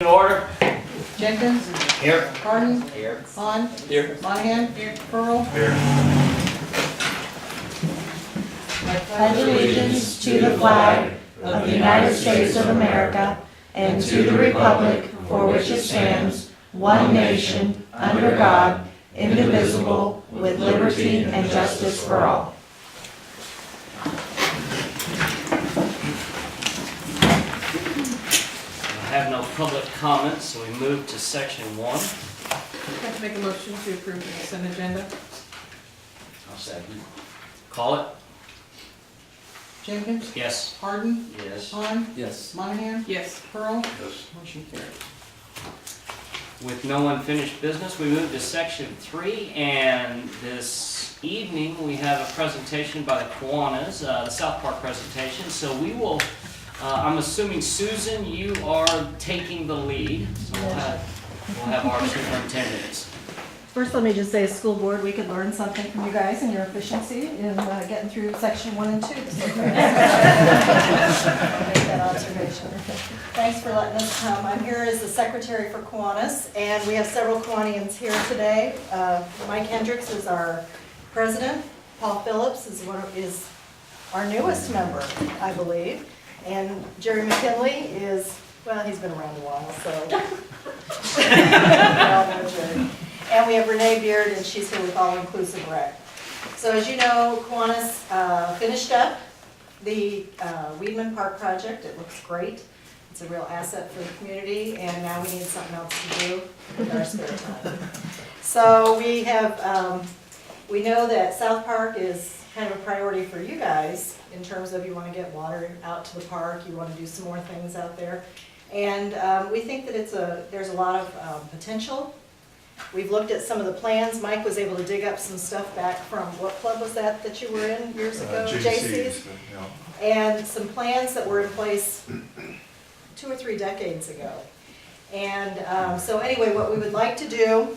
In order. Jenkins. Here. Harden. Here. Hahn. Here. Monahan. Here. Pearl. Here. I pledge allegiance to the flag of the United States of America and to the republic for which it stands, one nation, under God, indivisible, with liberty and justice for all. I have no public comments, so we move to section 1. I'd like to make a motion to approve the consent agenda. I'll second. Call it. Jenkins. Yes. Harden. Yes. Hahn. Yes. Monahan. Yes. Pearl. Yes. Motion carried. With no unfinished business, we move to section 3, and this evening we have a presentation by the Kiwanis, the South Park presentation. So we will, I'm assuming Susan, you are taking the lead. So we'll have our superintendents. First, let me just say, school board, we could learn something from you guys and your efficiency in getting through section 1 and 2. I'll make that observation. Thanks for letting us come. I'm here as the secretary for Kiwanis, and we have several Kiwanians here today. Mike Hendricks is our president. Paul Phillips is our newest member, I believe. And Jerry McKinley is, well, he's been around a while, so. We all know Jerry. And we have Renee Beard, and she's here with All Inclusive Rec. So as you know, Kiwanis finished up the Weedman Park project. It looks great. It's a real asset for the community, and now we need something else to do with our spare time. So we have, we know that South Park is kind of a priority for you guys in terms of you want to get water out to the park, you want to do some more things out there. And we think that there's a lot of potential. We've looked at some of the plans. Mike was able to dig up some stuff back from, what club was that you were in years ago? JC's. Yeah. And some plans that were in place 2 or 3 decades ago. And so anyway, what we would like to do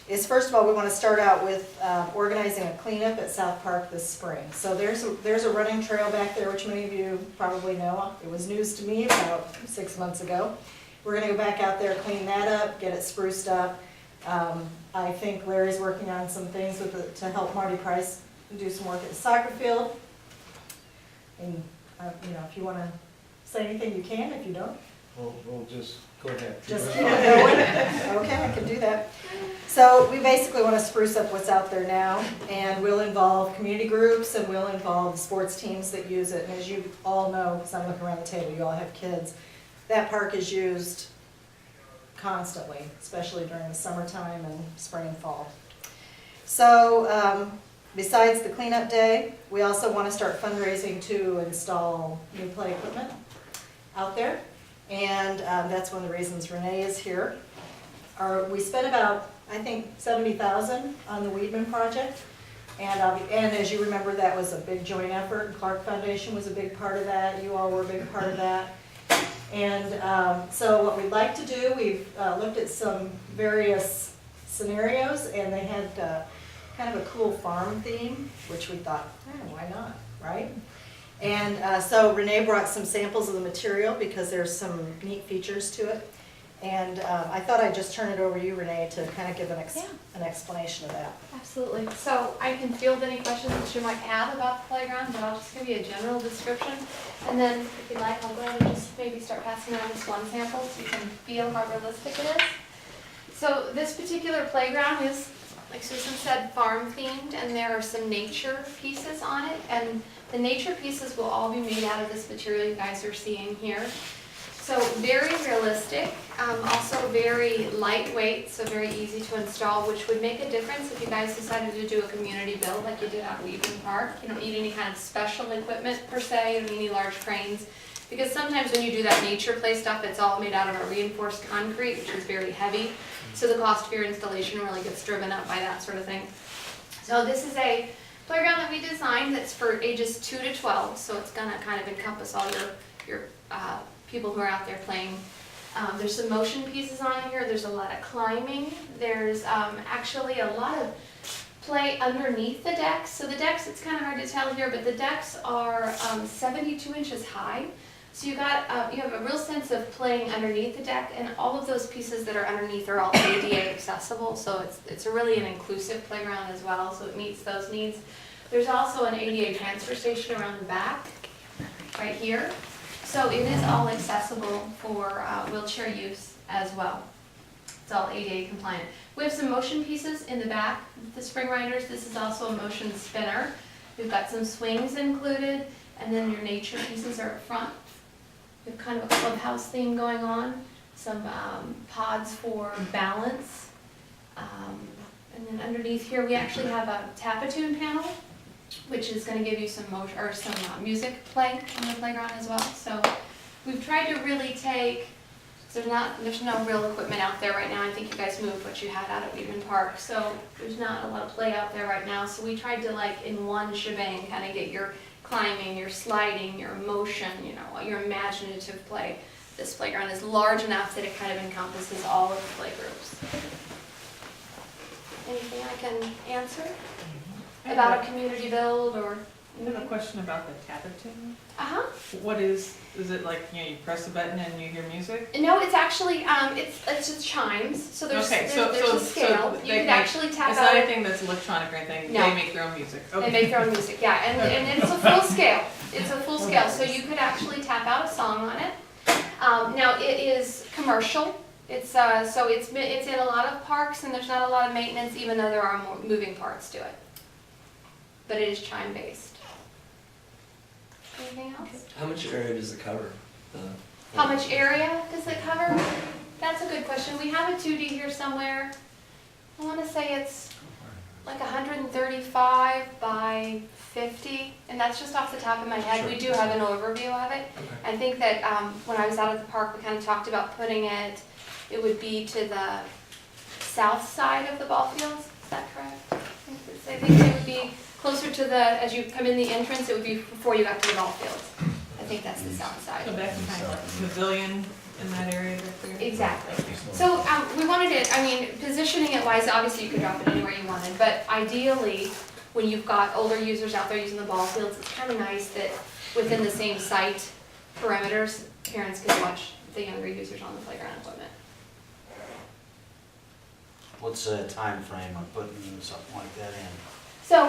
is, first of all, we want to start out with organizing a cleanup at South Park this spring. So there's a running trail back there, which many of you probably know. It was news to me about 6 months ago. We're going to go back out there, clean that up, get it spruced up. I think Larry's working on some things with it to help Marty Price do some work at the soccer field. And you know, if you want to say anything, you can. If you don't, We'll just go ahead. just keep it going. Okay, I can do that. So we basically want to spruce up what's out there now, and we'll involve community groups, and we'll involve the sports teams that use it. And as you all know, because I'm looking around the table, you all have kids, that park is used constantly, especially during the summertime and spring and fall. So besides the cleanup day, we also want to start fundraising to install new play equipment out there. And that's one of the reasons Renee is here. We spent about, I think, $70,000 on the Weedman project. And as you remember, that was a big joint effort. Clark Foundation was a big part of that. You all were a big part of that. And so what we'd like to do, we've looked at some various scenarios, and they had kind of a cool farm theme, which we thought, why not, right? And so Renee brought some samples of the material because there's some neat features to it. And I thought I'd just turn it over to you, Renee, to kind of give an explanation of that. Absolutely. So I can field any questions that you might have about the playground, but I'll just give you a general description. And then if you'd like, I'll go ahead and just maybe start passing around this one sample so you can feel how realistic it is. So this particular playground is, like Susan said, farm themed, and there are some nature pieces on it. And the nature pieces will all be made out of this material you guys are seeing here. So very realistic, also very lightweight, so very easy to install, which would make a difference if you guys decided to do a community build like you did at Weedman Park. You don't need any kind of special equipment per se, you don't need any large cranes, because sometimes when you do that nature play stuff, it's all made out of a reinforced concrete, which is very heavy, so the cost of your installation really gets driven up by that sort of thing. So this is a playground that we designed that's for ages 2 to 12, so it's going to kind of encompass all your people who are out there playing. There's some motion pieces on here. There's a lot of climbing. There's actually a lot of play underneath the decks. So the decks, it's kind of hard to tell here, but the decks are 72 inches high. So you have a real sense of playing underneath the deck, and all of those pieces that are underneath are all ADA accessible, so it's really an inclusive playground as well, so it meets those needs. There's also an ADA transfer station around the back, right here. So it is all accessible for wheelchair use as well. It's all ADA compliant. We have some motion pieces in the back, the Spring Riders. This is also a motion spinner. We've got some swings included, and then your nature pieces are up front. We have kind of a clubhouse theme going on, some pods for balance. And then underneath here, we actually have a Tapatoon panel, which is going to give you some motion or some music play on the playground as well. So we've tried to really take. There's no real equipment out there right now. I think you guys moved what you had out at Weedman Park, so there's not a lot of play out there right now. So we tried to, like, in one shebang, kind of get your climbing, your sliding, your motion, you know, your imaginative play. This playground is large enough that it kind of encompasses all of the play groups. Anything I can answer about a community build or? I have a question about the Tapatoon. Uh-huh. Is it like, you press a button and you hear music? No, it's actually, it's just chimes, so there's Okay, a scale. You they can make- actually tap It's out. not anything that's electronic or anything, No. they make their own music? They Okay. make their own music, yeah, and it's a full scale. It's a full scale, so you could actually tap out a song on it. Now, it is commercial. It's in a lot of parks, and there's not a lot of maintenance, even though there are more moving parts to it. But it is chime-based. Anything else? How much area does it cover? How much area does it cover? That's a good question. We have a 2D here somewhere. I want to say it's like 135 by 50, and that's just off the top of my head. Sure. We do have an overview of it. Okay. I think that when I was out at the park, we kind of talked about putting it would be to the south side of the ball fields. Is that correct? I think it would be closer to as you come in the entrance, it would be before you got to the ball fields. I think that's the south side. So back behind like pavilion in that area back there? Exactly. So we wanted it, positioning it wise, obviously you could drop it anywhere you wanted, but ideally, when you've got older users out there using the ball fields, it's kind of nice that within the same site perimeters, parents can watch the younger users on the playground equipment. What's the time frame of putting something like that in? So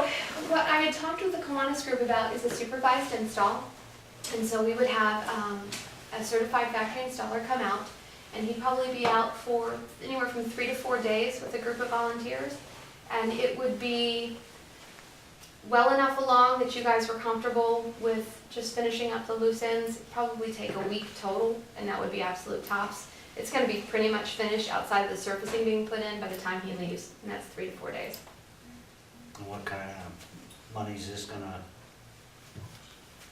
what I had talked with the Kiwanis group about is a supervised install. And so we would have a certified factory installer come out, and he'd probably be out for anywhere from 3 to 4 days with a group of volunteers. And it would be well enough along that you guys were comfortable with just finishing up the loose ends. It'd probably take a week total, and that would be absolute tops. It's going to be pretty much finished outside of the surfacing being put in by the time he leaves, and that's 3 to 4 days. And what kind of money is this gonna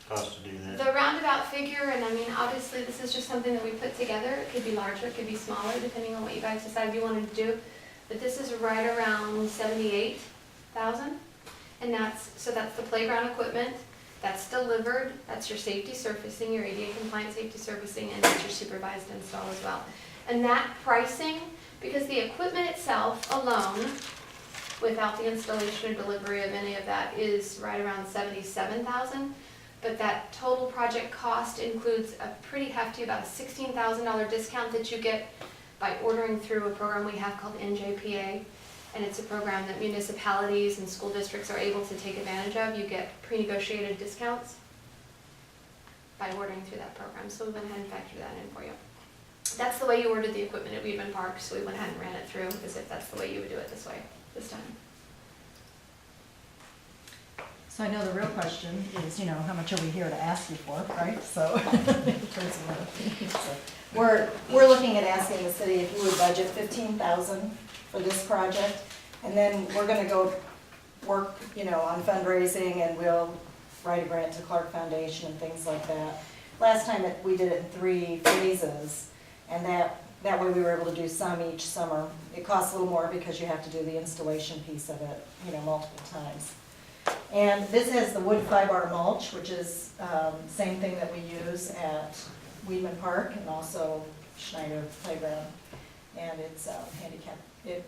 cost to do that? The roundabout figure, and obviously this is just something that we put together. It could be larger, it could be smaller, depending on what you guys decide you wanted to do. But this is right around $78,000, and that's the playground equipment. That's delivered. That's your safety surfacing, your ADA compliant safety surfacing, and that's your supervised install as well. And that pricing, because the equipment itself alone, without the installation or delivery of any of that, is right around $77,000. But that total project cost includes a pretty hefty, about a $16,000 discount that you get by ordering through a program we have called NJPA. And it's a program that municipalities and school districts are able to take advantage of. You get pre-negotiated discounts by ordering through that program. So we went ahead and factored that in for you. That's the way you ordered the equipment at Weedman Park, so we went ahead and ran it through as if that's the way you would do it this time. So I know the real question is, how much are we here to ask you for, right? So, We're looking at asking the city if you would budget $15,000 for this project, and then we're gonna go work, on fundraising, and we'll write a grant to Clark Foundation and things like that. Last time we did it in 3 phases, and that way we were able to do some each summer. It costs a little more because you have to do the installation piece of it, multiple times. And this has the wood fiber mulch, which is same thing that we use at Weedman Park and also Schneider Playground. And it's handicap, It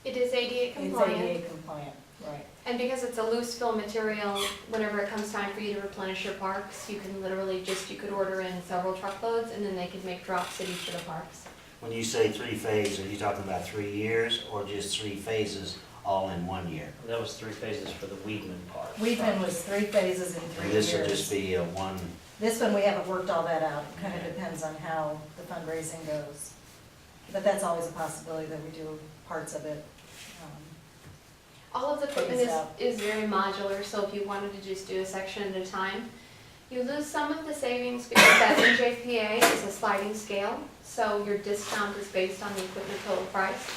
is ADA it's compliant. ADA compliant. Right. And because it's a loose fill material, whenever it comes time for you to replenish your parks, you can literally you could order in several truckloads and then they could make drops at each of the parks. When you say 3-phase, are you talking about 3 years or just 3 phases all in 1 year? That was 3 phases for the Weedman part. Weedman was 3 phases in 3 And years. this will just be a one, This one, we haven't worked all that out. It kind of depends on how the fundraising goes. But that's always a possibility that we do parts of it. All of the equipment Phase out. is very modular, so if you wanted to just do a section at a time, you lose some of the savings because that NJPA is a sliding scale, so your discount is based on the equipment total price.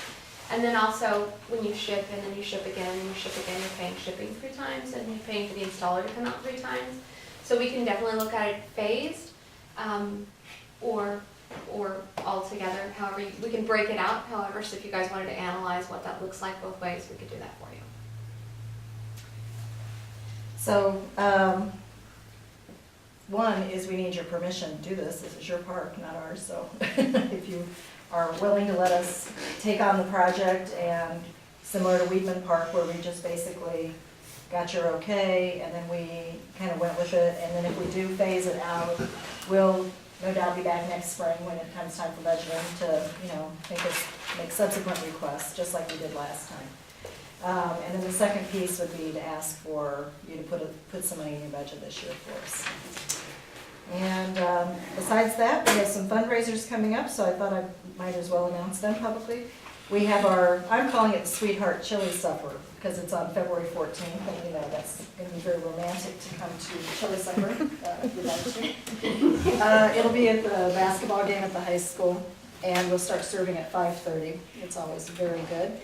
And then also, when you ship and then you ship again and you ship again, you're paying shipping 3 times and you're paying for the installer to come out 3 times. So we can definitely look at it phased, or all together, however, we can break it out, however, so if you guys wanted to analyze what that looks like both ways, we could do that for you. So, one is we need your permission to do this. This is your park, not ours, so if you are willing to let us take on the project, and similar to Weedman Park, where we just basically got your okay, and then we kind of went with it, and then if we do phase it out, we'll no doubt be back next spring when it comes time for budgeting to, make subsequent requests, just like we did last time. And then the second piece would be to ask for you to put some money in your budget this year for us. And besides that, we have some fundraisers coming up, so I thought I might as well announce them publicly. We have I'm calling it the Sweetheart Chili Supper, because it's on February 14th, and that's going to be very romantic to come to Chili Supper, if you'd like to. It'll be at the basketball game at the high school, and we'll start serving at 5:30. It's always very good.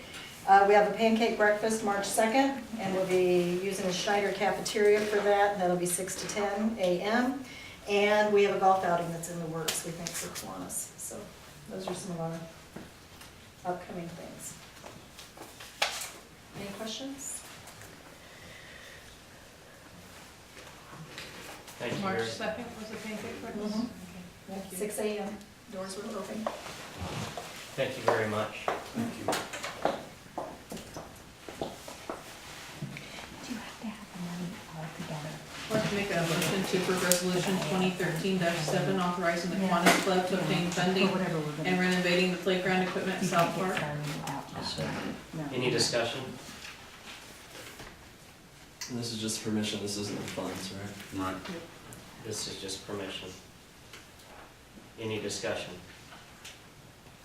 We have a pancake breakfast March 2nd, and we'll be using the Schneider cafeteria for that. That'll be 6 to 10 a.m. And we have a golf outing that's in the works, we think, for Kiwanis. So those are some of our upcoming things. Any questions? Thank you. March Mary. 2nd was the pancake breakfast? Mhm. Okay, thank you. 6 a.m. Doors will open. Thank you very much. Thank you. Do you have to have the money all together? I'd like to make a motion to approve resolution 2013-7, authorizing the Kiwanis Club to obtain funding Or whatever we're gonna. and renovating the playground equipment at You South can't get Park. started without that. No. Any discussion? And this is just permission, this isn't the funds, right? Right. This is just permission. Any discussion?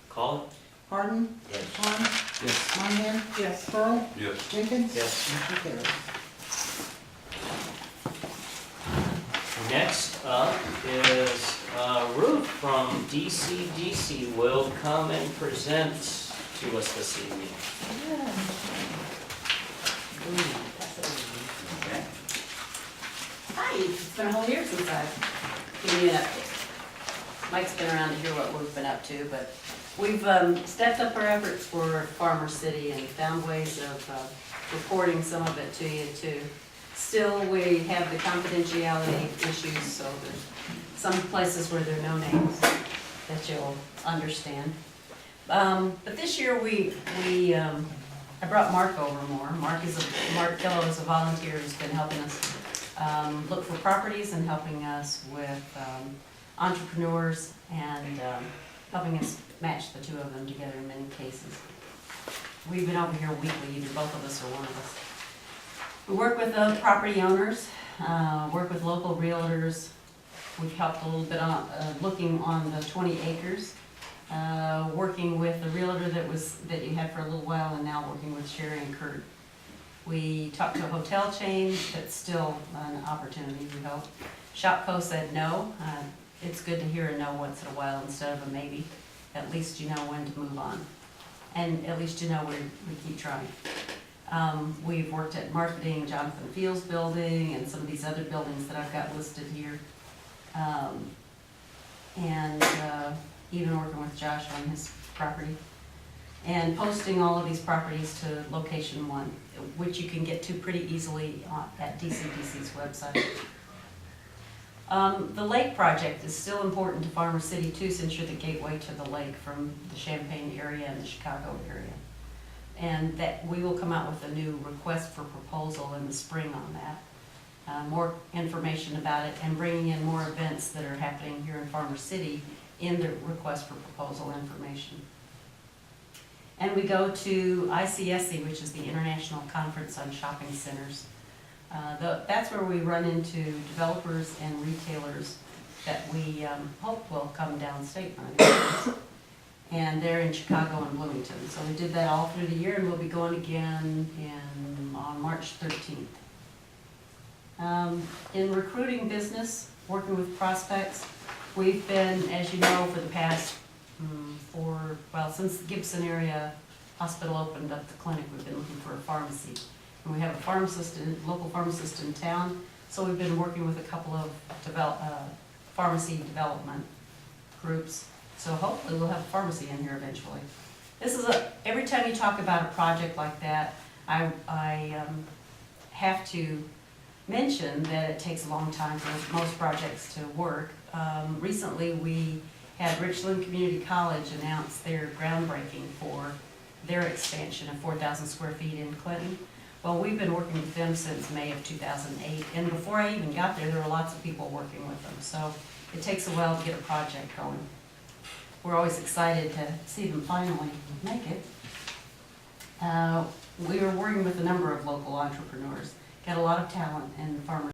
Call it? Pardon? yes. Vaughn? Yes. Monahan? Yes. Pearl? Yes. Jenkins? Yes. Motion carries. Next up is Ruth from DCDC will come and present to us this evening. Hi, it's been a whole year since I've given you an update. Mike's been around to hear what we've been up to, but we've stepped up our efforts for Farmer City and found ways of reporting some of it to you too. Still, we have the confidentiality issues, so there's some places where there are no names that you'll understand. But this year I brought Mark over more. Mark Killo is a volunteer who's been helping us look for properties and helping us with entrepreneurs and helping us match the two of them together in many cases. We've been over here weekly, either both of us or one of us. We work with property owners, work with local realtors. We've helped a little bit on looking on the 20 acres, working with the realtor that you had for a little while, and now working with Sherry and Kurt. We talked to a hotel chain that's still an opportunity, we hope. Shopco said no. It's good to hear a no once in a while instead of a maybe. At least you know when to move on. And at least you know we keep trying. We've worked at marketing Jonathan Fields building and some of these other buildings that I've got listed here. And even working with Josh on his property. And posting all of these properties to location one, which you can get to pretty easily at DCDC's website. The lake project is still important to Farmer City too, since you're the gateway to the lake from the Champaign area and the Chicago area. And that we will come out with a new request for proposal in the spring on that. More information about it and bringing in more events that are happening here in Farmer City in the request for proposal information. And we go to ICSC, which is the International Conference on Shopping Centers. That's where we run into developers and retailers that we hope will come downstate. And they're in Chicago and Bloomington. So we did that all through the year, and we'll be going again on March 13th. In recruiting business, working with prospects, we've been, as you know, for the past since the Gibson area hospital opened up the clinic, we've been looking for a pharmacy. And we have a local pharmacist in town, so we've been working with a couple of pharmacy development groups. So hopefully we'll have a pharmacy in here eventually. This is every time you talk about a project like that, I have to mention that it takes a long time for most projects to work. Recently we had Richland Community College announce their groundbreaking for their expansion of 4,000 square feet in Clinton. Well, we've been working with them since May of 2008, and before I even got there were lots of people working with them. So it takes a while to get a project going. We're always excited to see them finally make it. We are working with a number of local entrepreneurs, got a lot of talent in Farmer